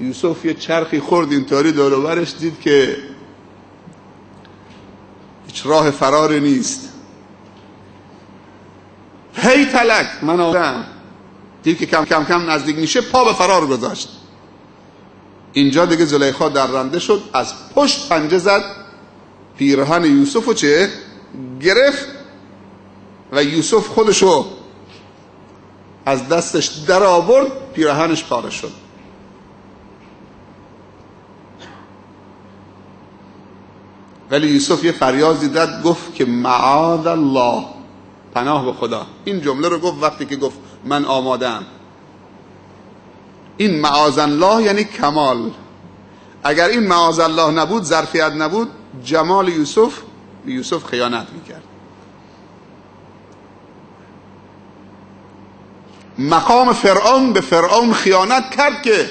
یوسف یه چرخی خورد اینطوری دور و برش، دید که هیچ راه فراری نیست. هی تلک، من آدم، دید که کم کم نزدیک میشه، پا به فرار گذاشت. اینجا دیگه زلیخا درنده شد، از پشت پنجه زد، پیرهن یوسفو چه گرفت و یوسف خودشو از دستش در آورد، پیرهنش پاره شد. ولی یوسف یه فریادی زد، گفت که معاذ الله، پناه به خدا. این جمله رو گفت وقتی که گفت من آماده‌ام. این معاذ الله یعنی کمال. اگر این معاذ الله نبود، ظرفیت نبود، جمال یوسف خیانت میکرد. مقام فرعون به فرعون خیانت کرد که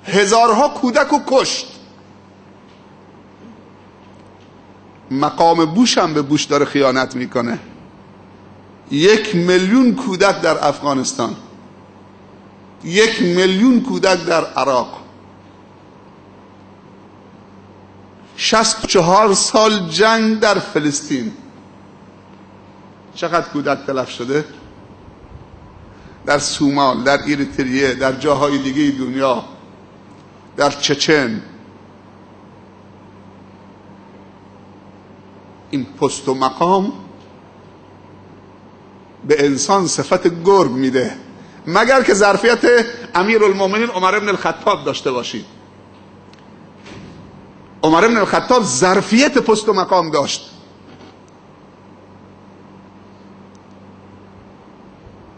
هزارها کودک رو کشت. مقام بوش هم به بوش داره خیانت میکنه. 1,000,000 کودک در افغانستان، 1,000,000 کودک در عراق، 64 سال جنگ در فلسطین. چقدر کودک تلف شده؟ در سومال، در اریتریه، در جاهای دیگه دنیا، در چچن. این پست و مقام به انسان صفت گرگ میده، مگر که ظرفیت امیرالمومنین عمر بن الخطاب داشته باشید. عمر بن الخطاب ظرفیت پست و مقام داشت.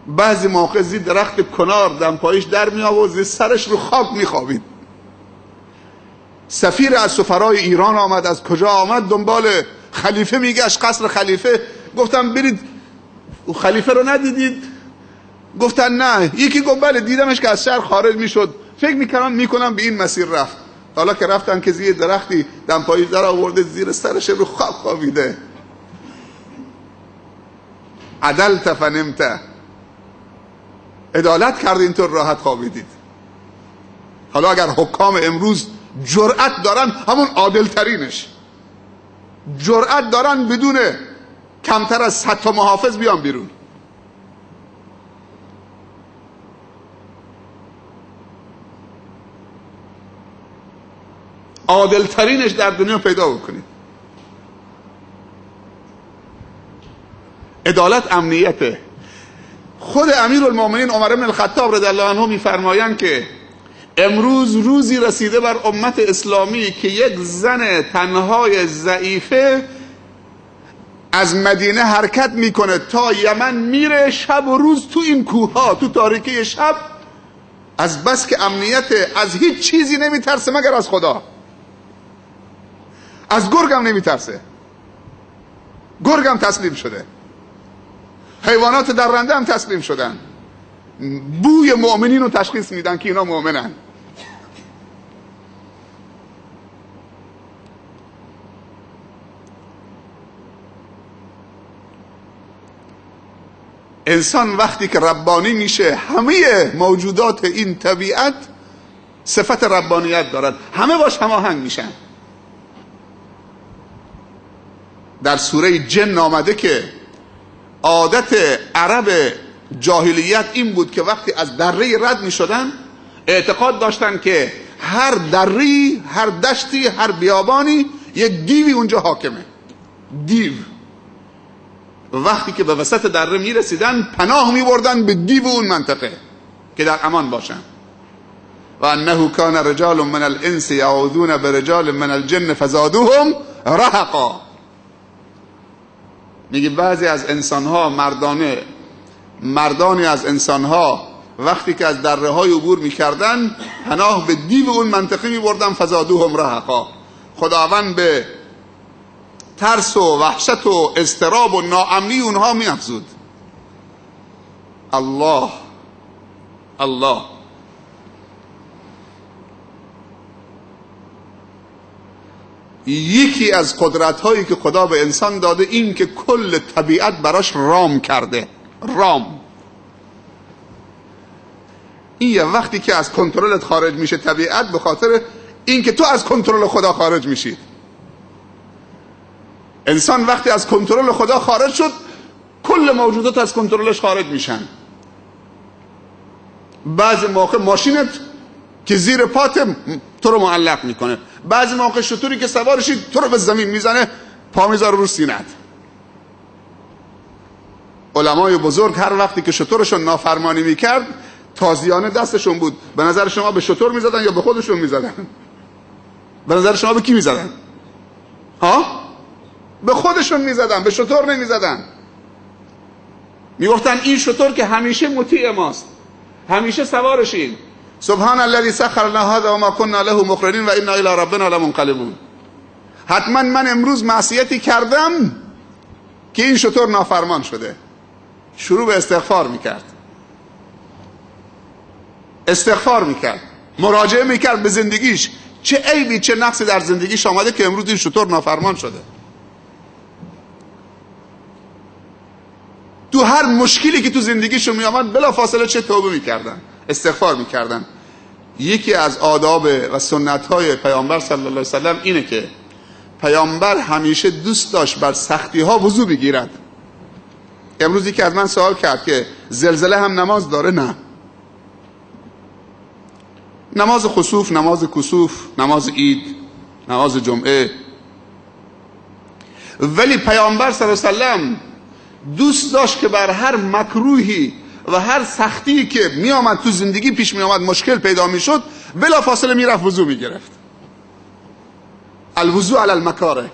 بعضی موقع زی درخت کنار دمپایش در می آورد، سرش رو خاک می خوابید. سفیر از سفرای ایران آمد، از کجا آمد، دنبال خلیفه میگشت، قصر خلیفه. گفتم برید، خلیفه رو ندیدید؟ گفتن نه. یکی گفت بله دیدمش که از شهر خارج میشد، فکر میکنم به این مسیر رفت. حالا که رفتن که زیر درختی دمپایش در آورده، زیر سرش رو خاک خوابیده. عدلت فنمت، عدالت کرد، اینطور راحت خوابیدید. حالا اگر حکام امروز جرأت دارن، همون عادل ترینش جرأت دارن بدون کمتر از 100 تا محافظ بیان بیرون. عادل ترینش در دنیا پیدا بکنید. عدالت امنیته. خود امیرالمومنین عمر بن الخطاب رضی الله عنه میفرمایند که امروز روزی رسیده بر امت اسلامی که یک زن تنهای ضعیفه از مدینه حرکت میکنه تا یمن، میره شب و روز تو این کوهها، تو تاریکی شب، از بس که امنیت، از هیچ چیزی نمیترسه مگر از خدا. از گرگم نمیترسه، گرگم تسلیم شده، حیوانات درنده هم تسلیم شدن. بوی مؤمنین رو تشخیص میدن که اینا مؤمنن. انسان وقتی که ربانی میشه، همه موجودات این طبیعت صفت ربانیت دارد، همه باش هماهنگ میشن. در سوره جن آمده که عادت عرب جاهلیت این بود که وقتی از دره رد می شدن، اعتقاد داشتن که هر دری، هر دشتی، هر بیابانی یک دیوی اونجا حاکمه. دیو. وقتی که به وسط دره می رسیدن، پناه می بردن به دیو اون منطقه که در امان باشن. و انه کان رجال من الانس یعوذون برجال من الجن فزادوهم رهقا. میگه بعضی از انسانها، مردانی از انسانها وقتی که از دره های عبور میکردن، پناه به دیو اون منطقه میبردن، فزادوهم رهقا. خداوند به ترس و وحشت و اضطراب و ناامنی اونها میافزود. الله الله. یکی از قدرت هایی که خدا به انسان داده این که کل طبیعت براش رام کرده. رام. این یه وقتی که از کنترلت خارج میشه طبیعت، به خاطر اینکه تو از کنترل خدا خارج میشی. انسان وقتی از کنترل خدا خارج شد، کل موجودات از کنترلش خارج میشن. بعضی موقع ماشینت که زیر پات تو رو معلق میکنه، بعضی موقع شطوری که سوارشی تو رو به زمین میزنه، پا میذاره رو سینت. علمای بزرگ هر وقتی که شطورشون نافرمانی میکرد، تازیانه دستشون بود. به نظر شما به شطور میزدن یا به خودشون میزدن؟ به نظر شما به کی میزدن؟ ها؟ به خودشون میزدن، به شطور نمیزدن. میگفتن این شطور که همیشه مطیع ماست، همیشه سوارشیم. سبحان الذی سخر لنا هذا و ما كنا له مقرنین و انا الی ربنا لمنقلبون. حتما من امروز معصیتی کردم که این شطور نافرمان شده. شروع به استغفار میکرد، استغفار میکرد، مراجعه میکرد به زندگیش، چه عیبی چه نقصی در زندگیش آمده که امروز این شطور نافرمان شده. تو هر مشکلی که تو زندگیشون میامد بلافاصله چه توبه میکردن، استغفار میکردن. یکی از آداب و سنت‌های پیامبر صلی الله علیه وسلم اینه که پیامبر همیشه دوست داشت بر سختی ها وضو بگیرد. امروز یکی از من سوال کرد که زلزله هم نماز داره؟ نه. نماز خسوف، نماز کسوف، نماز عید، نماز جمعه. ولی پیامبر صلی الله علیه وسلم دوست داشت که بر هر مکروهی و هر سختی که می آمد تو زندگی پیش می آمد، مشکل پیدا می شد، بلا فاصله می رفت وضو می گرفت. الوضو علی المکاره.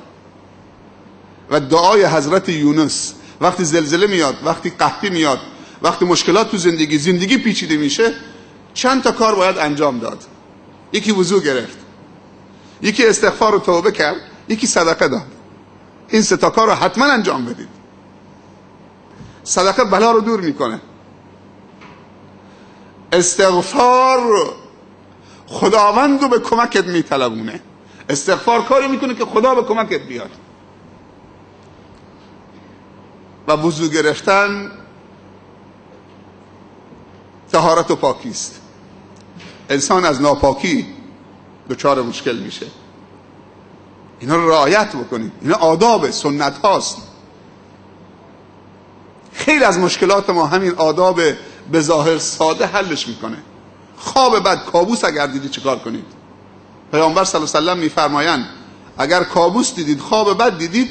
و دعای حضرت یونس وقتی زلزله میاد، وقتی قحطی میاد، وقتی مشکلات تو زندگی پیچیده میشه، چند تا کار باید انجام داد. یکی وضو گرفت، یکی استغفار و توبه کرد، یکی صدقه داد. این سه تا کار رو حتما انجام بدید. صدقه بلا رو دور میکنه. استغفار خداوند رو به کمکت میطلبونه. استغفار کاری میکنه که خدا به کمکت بیاد. و وضو گرفتن طهارت و پاکی است. انسان از ناپاکی دچار مشکل میشه. اینا رو رعایت بکنید. اینا آداب، سنت هاست. خیلی از مشکلات ما همین آداب به ظاهر ساده حلش میکنه. خواب بد، کابوس اگر دیدید چیکار کنید؟ پیامبر صلی الله علیه و سلم میفرمایند اگر کابوس دیدید، خواب بد دیدید،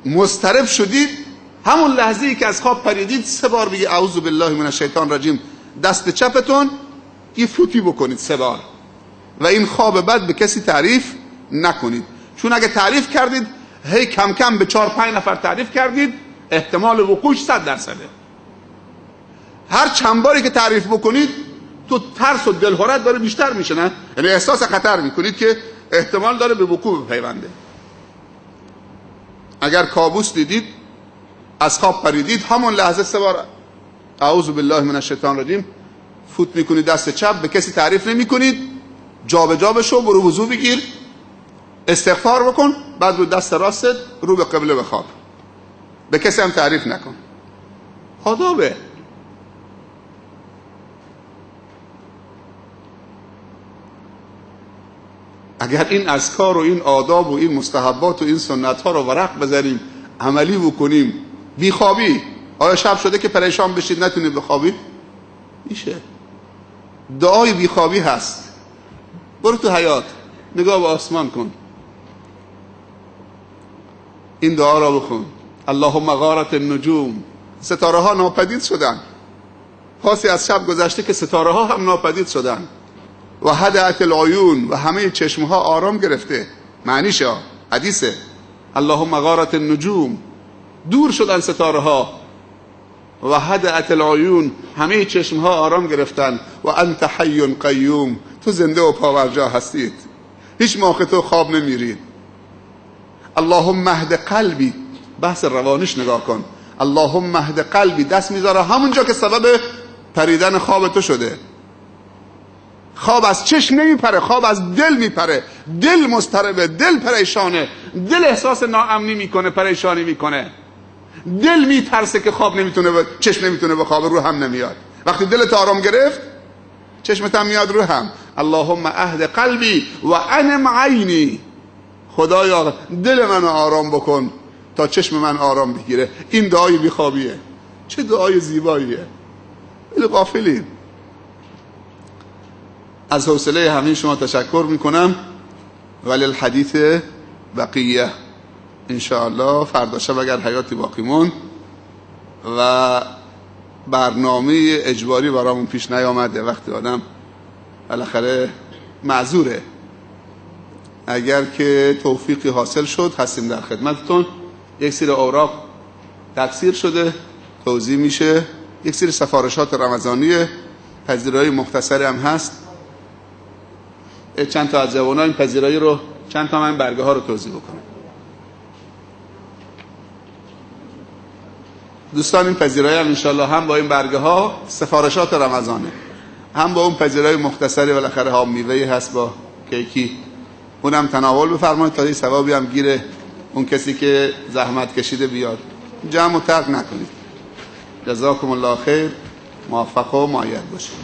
مضطرب شدید، همون لحظه ای که از خواب پریدید 3 بار بگید اعوذ بالله من الشیطان الرجیم. دست چپتون یه فوتی بکنید 3 بار و این خواب بد به کسی تعریف نکنید. چون اگه تعریف کردید، هی کم کم به 4-5 نفر تعریف کردید، احتمال وقوعش 100%. هر چند باری که تعریف بکنید، تو ترس و دلهرت داره بیشتر میشه، نه؟ یعنی احساس خطر میکنید که احتمال داره به وقوع بپیونده. اگر کابوس دیدید، از خواب پریدید، همون لحظه 3 بار اعوذ بالله من الشیطان الرجیم فوت میکنید دست چپ، به کسی تعریف نمیکنید، جابجا بشو، برو وضو بگیر، استغفار بکن، بعد رو دست راستت رو به قبله بخواب، به کسی هم تعریف نکن. آدابه. اگر این اذکار و این آداب و این مستحبات و این سنت ها رو ورق بزنیم، عملی بکنیم، بیخوابی، آیا شب شده که پریشان بشید نتونید بخوابید؟ میشه. دعای بیخوابی هست. برو تو حیات، نگاه به آسمان کن، این دعا را بخون. اللهم غارت النجوم. ستاره ها ناپدید شدن. پاسی از شب گذشته که ستاره ها هم ناپدید شدن. و هدأت العیون، و همه چشم ها آرام گرفته. معنیشه، حدیثه. اللهم غارت النجوم، دور شدن ستاره ها. و هدأت العیون، همه چشم ها آرام گرفتن. و انت حی قیوم، تو زنده و پاورجا هستید، هیچ موقع تو خواب نمیرید. اللهم اهد قلبی، بحث روانیش نگاه کن. اللهم اهد قلبی، دست میذاره همونجا که سبب پریدن خواب تو شده. خواب از چشم نمیپره، خواب از دل میپره. دل مضطربه، دل پریشانه، دل احساس ناامنی میکنه، پریشانی میکنه، دل میترسه که خواب نمیتونه چشم نمیتونه بخوابه، رو هم نمیاد. وقتی دلت آرام گرفت چشمت هم میاد رو هم. اللهم اهد قلبی و انم عینی، خدایا دل من آرام بکن تا چشم من آرام بگیره. این دعای بیخوابیه. چه دعای زیباییه. ولی غافلین. از حوصله همین شما تشکر میکنم. ولی الحدیث بقیه انشاءالله فردا شب اگر حیاتی باقی مون و برنامه اجباری برامون پیش نیامده، وقتی آدم بالاخره معذوره، اگر که توفیقی حاصل شد هستیم در خدمتتون. یک سری اوراق تکثیر شده توضیح میشه، یک سری سفارشات رمضانیه، پذیرایی مختصری هم هست. چند تا از جوانان این پذیرایی رو، چند تا من برگه ها رو توضیح بکنم. دوستان این پذیرایی هم انشالله هم با این برگه ها سفارشات رمضانه، هم با اون پذیرایی مختصری بالاخره ها میوهی هست با کیکی، اونم تناول بفرمایید تا این ثوابی هم گیره اون کسی که زحمت کشیده بیاد. جمع و ترک نکنید. جزاکم الله خیر. موفق و مؤید باشید.